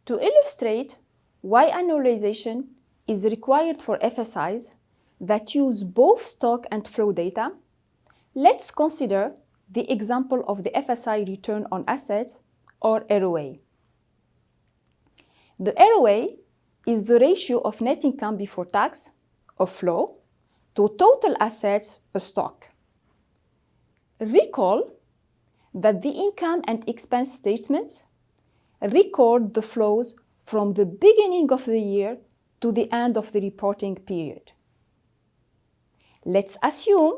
To illustrate why annualization is required for FSIs that use both stock and flow data, let's consider the example of the FSI return on assets, or ROA. The ROA is the ratio of net income before tax, or flow, to total assets, or stock. Recall that the income and expense statements record the flows from the beginning of the year to the end of the reporting period. Let's assume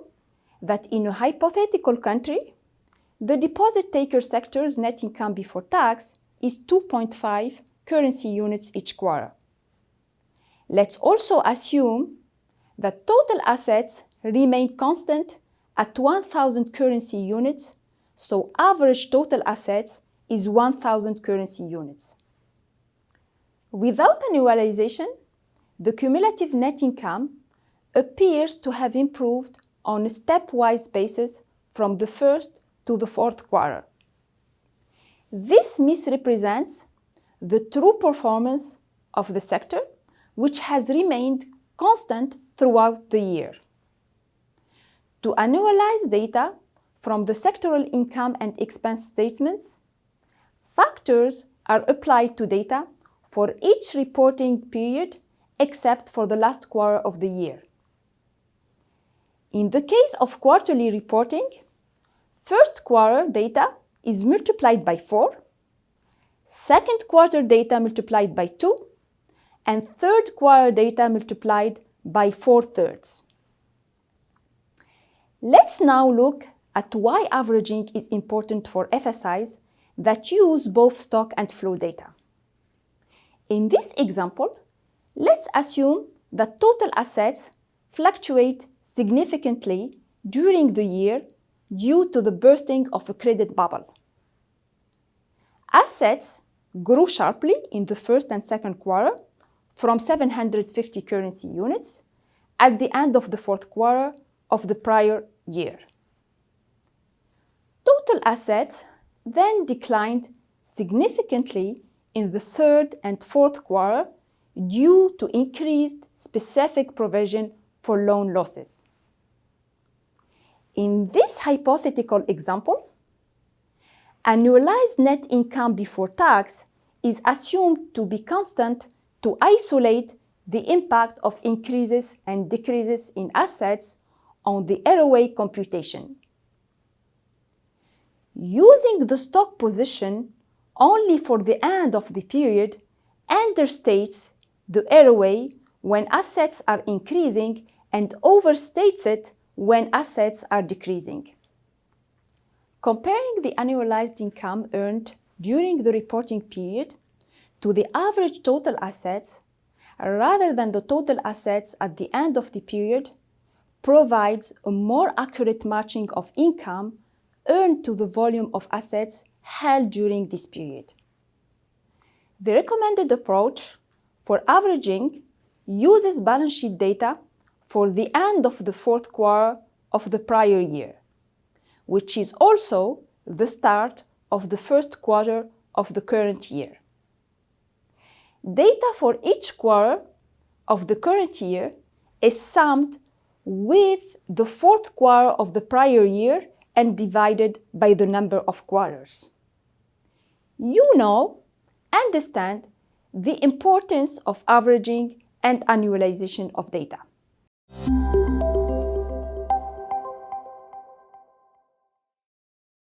that in a hypothetical country, the deposit taker sector's net income before tax is 2.5 currency units each quarter. Let's also assume that total assets remain constant at 1,000 currency units, so average total assets is 1,000 currency units. Without annualization, the cumulative net income appears to have improved on a stepwise basis from the first to the fourth quarter. This misrepresents the true performance of the sector, which has remained constant throughout the year. To annualize data from the sectoral income and expense statements, factors are applied to data for each reporting period except for the last quarter of the year. In the case of quarterly reporting, first quarter data is multiplied by 4, second quarter data multiplied by 2, and third quarter data multiplied by 4/3. Let's now look at why averaging is important for FSIs that use both stock and flow data. In this example, let's assume that total assets fluctuate significantly during the year due to the bursting of a credit bubble. Assets grew sharply in the first and second quarter from 750 currency units at the end of the fourth quarter of the prior year. Total assets then declined significantly in the third and fourth quarter due to increased specific provision for loan losses. In this hypothetical example, annualized net income before tax is assumed to be constant to isolate the impact of increases and decreases in assets on the ROA computation. Using the stock position only for the end of the period understates the ROA when assets are increasing and overstates it when assets are decreasing. Comparing the annualized income earned during the reporting period to the average total assets rather than the total assets at the end of the period provides a more accurate matching of income earned to the volume of assets held during this period. The recommended approach for averaging uses balance sheet data for the end of the fourth quarter of the prior year, which is also the start of the first quarter of the current year. Data for each quarter of the current year is summed with the fourth quarter of the prior year and divided by the number of quarters. You now understand the importance of averaging and annualization of data.